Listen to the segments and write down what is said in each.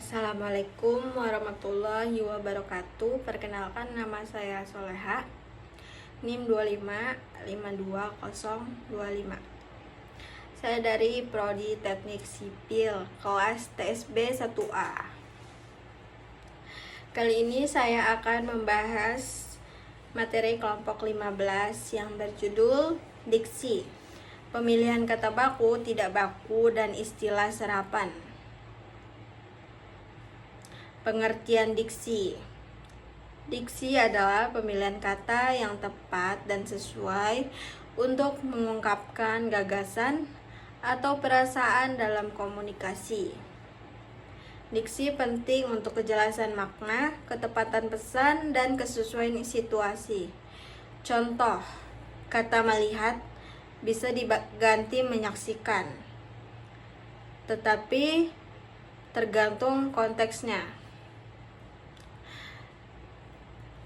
Assalamualaikum warahmatullahi wabarakatuh. Perkenalkan, nama saya Soleha, NIM 2552025. Saya dari Prodi Teknik Sipil, kelas TSB 1A. Kali ini saya akan membahas materi kelompok 15 yang berjudul Diksi, pemilihan kata baku, tidak baku, dan istilah serapan. Pengertian diksi. Diksi adalah pemilihan kata yang tepat dan sesuai untuk mengungkapkan gagasan atau perasaan dalam komunikasi. Diksi penting untuk kejelasan makna, ketepatan pesan, dan kesesuaian situasi. Contoh, kata melihat bisa diganti menyaksikan, tetapi tergantung konteksnya.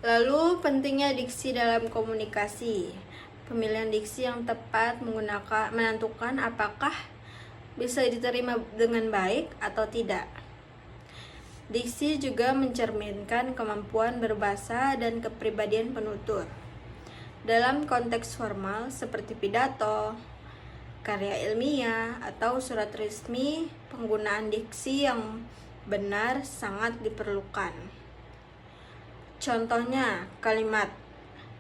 Lalu, pentingnya diksi dalam komunikasi. Pemilihan diksi yang tepat menentukan apakah bisa diterima dengan baik atau tidak. Diksi juga mencerminkan kemampuan berbahasa dan kepribadian penutur. Dalam konteks formal seperti pidato, karya ilmiah, atau surat resmi, penggunaan diksi yang benar sangat diperlukan. Contohnya, kalimat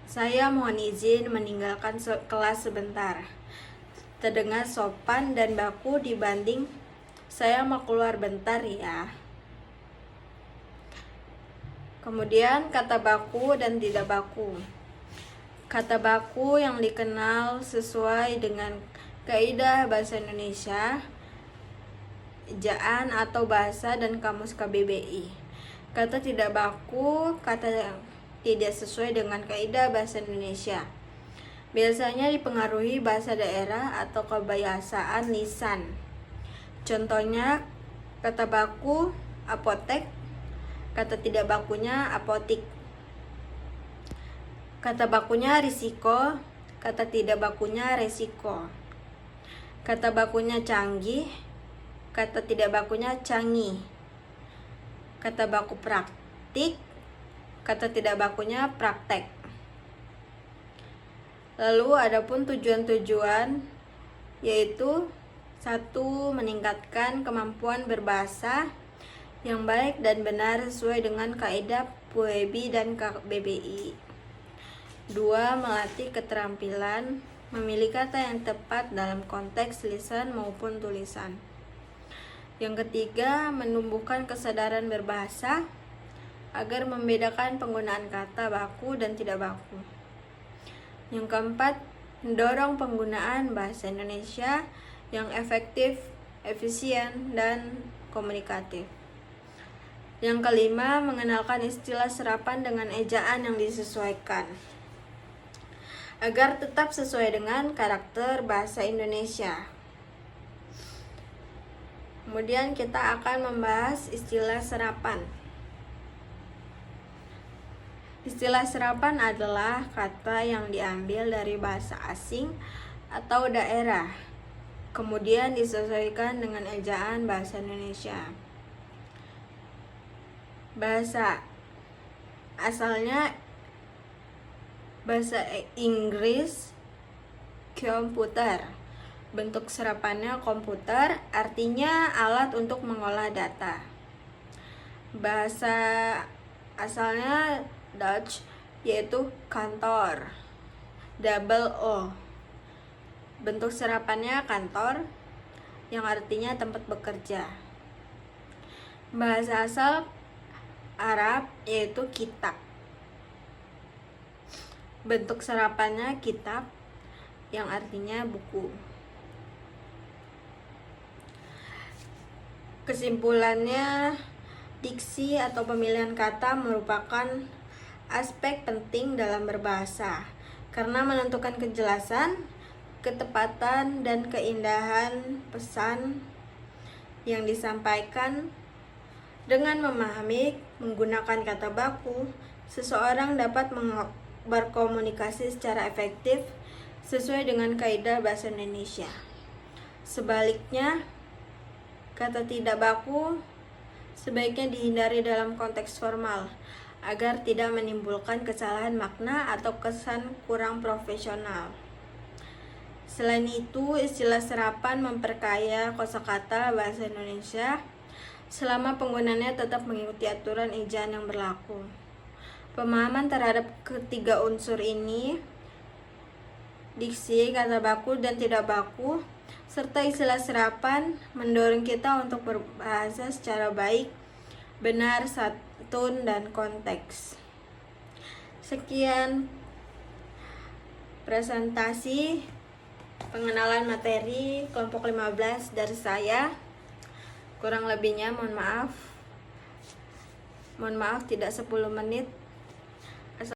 "Saya mohon izin meninggalkan kelas sebentar" terdengar sopan dan baku dibanding "Saya mau keluar bentar ya". Kemudian, kata baku dan tidak baku. Kata baku yang dikenal sesuai dengan kaidah bahasa Indonesia, ejaan atau bahasa dan kamus KBBI. Kata tidak baku, kata yang tidak sesuai dengan kaidah bahasa Indonesia. Biasanya dipengaruhi bahasa daerah atau kebiasaan lisan. Contohnya, kata baku apotek, kata tidak bakunya apotik. Kata bakunya risiko, kata tidak bakunya resiko. Kata bakunya canggih, kata tidak bakunya canggih. Kata baku praktik, kata tidak bakunya praktek. Lalu adapun tujuan-tujuan, yaitu 1. Meningkatkan kemampuan berbahasa yang baik dan benar sesuai dengan kaidah PUEBI dan KBBI. 2. Melatih keterampilan memilih kata yang tepat dalam konteks lisan maupun tulisan. Yang ketiga, menumbuhkan kesadaran berbahasa agar membedakan penggunaan kata baku dan tidak baku. Yang keempat, mendorong penggunaan bahasa Indonesia yang efektif, efisien, dan komunikatif. Yang kelima, mengenalkan istilah serapan dengan ejaan yang disesuaikan agar tetap sesuai dengan karakter bahasa Indonesia. Kemudian kita akan membahas istilah serapan. Istilah serapan adalah kata yang diambil dari bahasa asing atau daerah, kemudian disesuaikan dengan ejaan bahasa Indonesia. Bahasa asalnya bahasa Inggris, komputer. Bentuk serapannya komputer, artinya alat untuk mengolah data. Bahasa asalnya Dutch, yaitu kantor, double O. Bentuk serapannya kantor, yang artinya tempat bekerja. Bahasa asal Arab, yaitu kitab. Bentuk serapannya kitab, yang artinya buku. Kesimpulannya, diksi atau pemilihan kata merupakan aspek penting dalam berbahasa karena menentukan kejelasan, ketepatan, dan keindahan pesan yang disampaikan. Dengan memahami menggunakan kata baku, seseorang dapat berkomunikasi secara efektif sesuai dengan kaidah bahasa Indonesia. Sebaliknya, kata tidak baku sebaiknya dihindari dalam konteks formal agar tidak menimbulkan kesalahan makna atau kesan kurang profesional. Selain itu, istilah serapan memperkaya kosakata bahasa Indonesia selama penggunaannya tetap mengikuti aturan ejaan yang berlaku. Pemahaman terhadap ketiga unsur ini, diksi, kata baku, dan tidak baku, serta istilah serapan mendorong kita untuk berbahasa secara baik, benar, santun, dan konteks. Sekian presentasi pengenalan materi kelompok 15 dari saya. Kurang lebihnya mohon maaf. Mohon maaf tidak 10 menit.